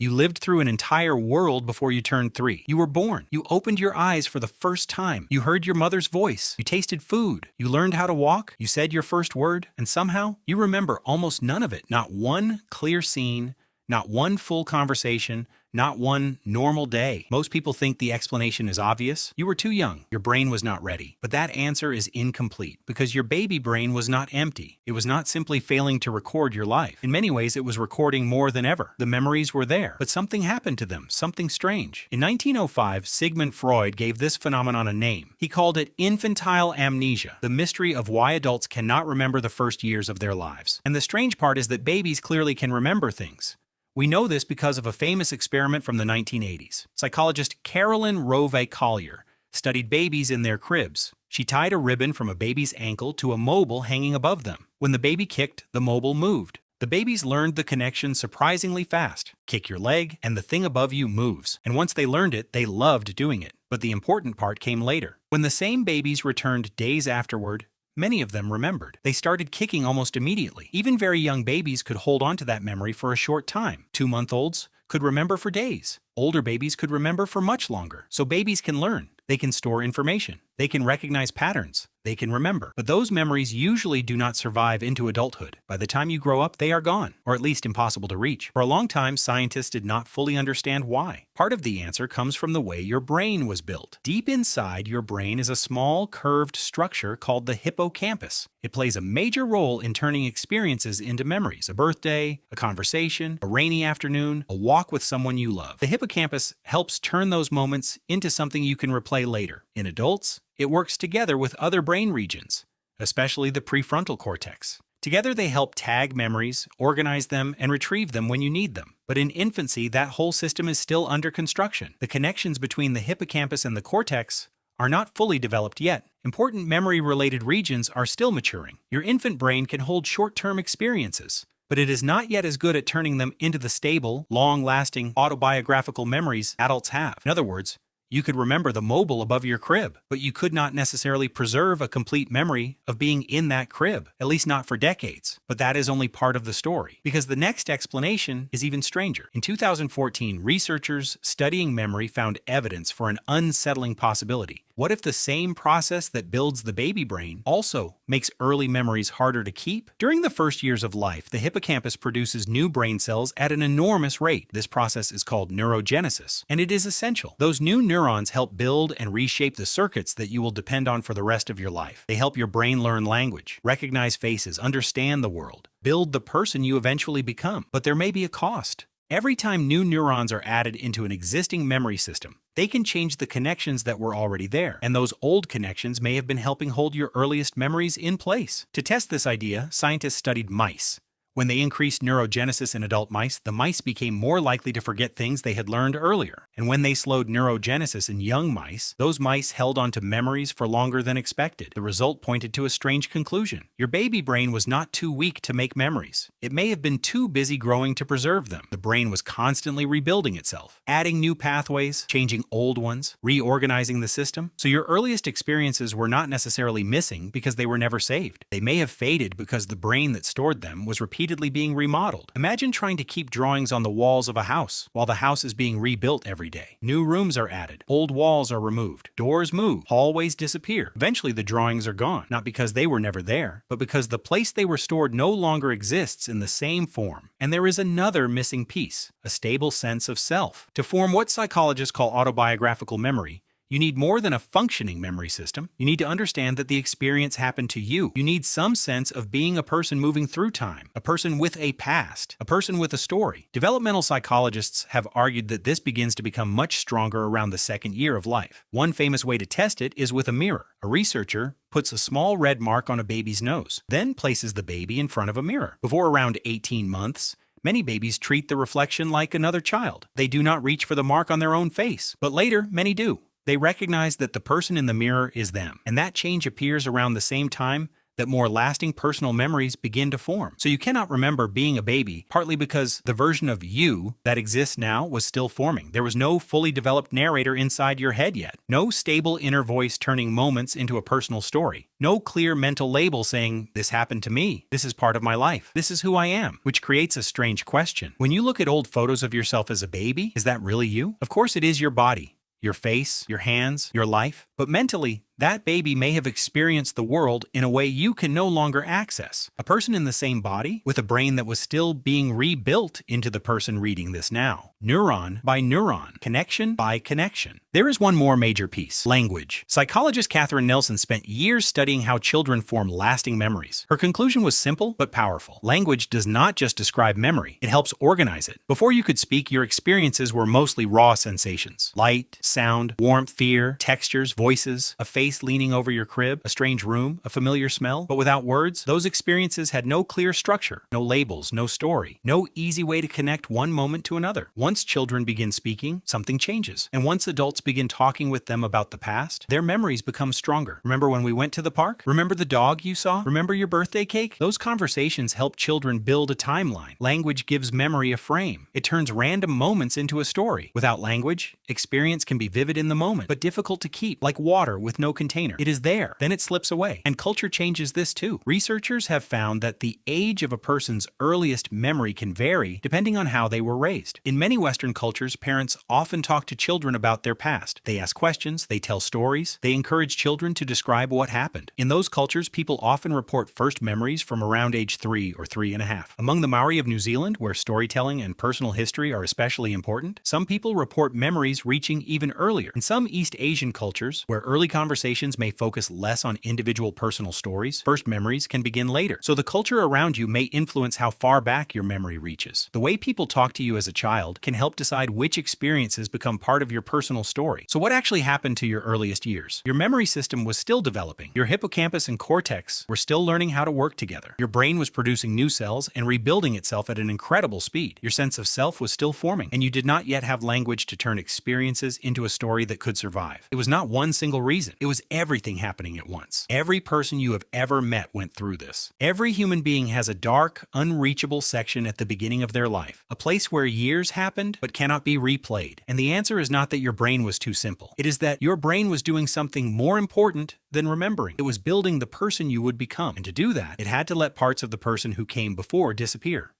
You lived through an entire world before you turned 3. You were born. You opened your eyes for the first time. You heard your mother's voice. You tasted food. You learned how to walk. You said your first word. And somehow, you remember almost none of it. Not one clear scene, not one full conversation, not one normal day. Most people think the explanation is obvious. You were too young. Your brain was not ready. But that answer is incomplete because your baby brain was not empty. It was not simply failing to record your life. In many ways, it was recording more than ever. The memories were there, but something happened to them, something strange. In 1905, Sigmund Freud gave this phenomenon a name. He called it infantile amnesia, the mystery of why adults cannot remember the first years of their lives. And the strange part is that babies clearly can remember things. We know this because of a famous experiment from the 1980s. Psychologist Carolyn Rove Collier studied babies in their cribs. She tied a ribbon from a baby's ankle to a mobile hanging above them. When the baby kicked, the mobile moved. The babies learned the connection surprisingly fast. Kick your leg, and the thing above you moves. And once they learned it, they loved doing it. But the important part came later. When the same babies returned days afterward, many of them remembered. They started kicking almost immediately. Even very young babies could hold on to that memory for a short time. 2-month-olds could remember for days. Older babies could remember for much longer. So babies can learn. They can store information. They can recognize patterns. They can remember. But those memories usually do not survive into adulthood. By the time you grow up, they are gone, or at least impossible to reach. For a long time, scientists did not fully understand why. Part of the answer comes from the way your brain was built. Deep inside your brain is a small, curved structure called the hippocampus. It plays a major role in turning experiences into memories. A birthday, a conversation, a rainy afternoon, a walk with someone you love. The hippocampus helps turn those moments into something you can replay later. In adults, it works together with other brain regions, especially the prefrontal cortex. Together they help tag memories, organize them, and retrieve them when you need them. But in infancy, that whole system is still under construction. The connections between the hippocampus and the cortex are not fully developed yet. Important memory-related regions are still maturing. Your infant brain can hold short-term experiences, but it is not yet as good at turning them into the stable, long-lasting, autobiographical memories adults have. In other words, you could remember the mobile above your crib, but you could not necessarily preserve a complete memory of being in that crib, at least not for decades. But that is only part of the story, because the next explanation is even stranger. In 2014, researchers studying memory found evidence for an unsettling possibility. What if the same process that builds the baby brain also makes early memories harder to keep? During the first years of life, the hippocampus produces new brain cells at an enormous rate. This process is called neurogenesis, and it is essential. Those new neurons help build and reshape the circuits that you will depend on for the rest of your life. They help your brain learn language, recognize faces, understand the world, build the person you eventually become. But there may be a cost. Every time new neurons are added into an existing memory system, they can change the connections that were already there, and those old connections may have been helping hold your earliest memories in place. To test this idea, scientists studied mice. When they increased neurogenesis in adult mice, the mice became more likely to forget things they had learned earlier. And when they slowed neurogenesis in young mice, those mice held onto memories for longer than expected. The result pointed to a strange conclusion. Your baby brain was not too weak to make memories. It may have been too busy growing to preserve them. The brain was constantly rebuilding itself, adding new pathways, changing old ones, reorganizing the system. So your earliest experiences were not necessarily missing because they were never saved. They may have faded because the brain that stored them was repeatedly being remodeled. Imagine trying to keep drawings on the walls of a house while the house is being rebuilt every day. New rooms are added, old walls are removed, doors move, hallways disappear. Eventually the drawings are gone, not because they were never there, but because the place they were stored no longer exists in the same form. And there is another missing piece, a stable sense of self. To form what psychologists call autobiographical memory, you need more than a functioning memory system. You need to understand that the experience happened to you. You need some sense of being a person moving through time, a person with a past, a person with a story. Developmental psychologists have argued that this begins to become much stronger around the second year of life. One famous way to test it is with a mirror. A researcher puts a small red mark on a baby's nose, then places the baby in front of a mirror. Before around 18 months, many babies treat the reflection like another child. They do not reach for the mark on their own face, but later, many do. They recognize that the person in the mirror is them, and that change appears around the same time that more lasting personal memories begin to form. So you cannot remember being a baby, partly because the version of you that exists now was still forming. There was no fully developed narrator inside your head yet. No stable inner voice turning moments into a personal story. No clear mental label saying, this happened to me, this is part of my life, this is who I am, which creates a strange question. When you look at old photos of yourself as a baby, is that really you? Of course it is your body, your face, your hands, your life, but mentally, that baby may have experienced the world in a way you can no longer access. A person in the same body, with a brain that was still being rebuilt into the person reading this now. Neuron by neuron, connection by connection. There is one more major piece: language. Psychologist Catherine Nelson spent years studying how children form lasting memories. Her conclusion was simple but powerful. Language does not just describe memory, it helps organize it. Before you could speak, your experiences were mostly raw sensations. Light, sound, warmth, fear, textures, voices, a face leaning over your crib, a strange room, a familiar smell. But without words, those experiences had no clear structure, no labels, no story, no easy way to connect one moment to another. Once children begin speaking, something changes. And once adults begin talking with them about the past, their memories become stronger. Remember when we went to the park? Remember the dog you saw? Remember your birthday cake? Those conversations help children build a timeline. Language gives memory a frame. It turns random moments into a story. Without language, experience can be vivid in the moment, but difficult to keep, like water with no container. It is there, then it slips away. And culture changes this too. Researchers have found that the age of a person's earliest memory can vary depending on how they were raised. In many Western cultures, parents often talk to children about their past. They ask questions, they tell stories, they encourage children to describe what happened. In those cultures, people often report first memories from around age 3 or 3.5. Among the Maori of New Zealand, where storytelling and personal history are especially important, some people report memories reaching even earlier. In some East Asian cultures, where early conversations may focus less on individual personal stories, first memories can begin later. So the culture around you may influence how far back your memory reaches. The way people talk to you as a child can help decide which experiences become part of your personal story. So what actually happened to your earliest years? Your memory system was still developing. Your hippocampus and cortex were still learning how to work together. Your brain was producing new cells and rebuilding itself at an incredible speed. Your sense of self was still forming, and you did not yet have language to turn experiences into a story that could survive. It was not one single reason. It was everything happening at once. Every person you have ever met went through this. Every human being has a dark, unreachable section at the beginning of their life, a place where years happened but cannot be replayed. And the answer is not that your brain was too simple. It is that your brain was doing something more important than remembering. It was building the person you would become. And to do that, it had to let parts of the person who came before disappear.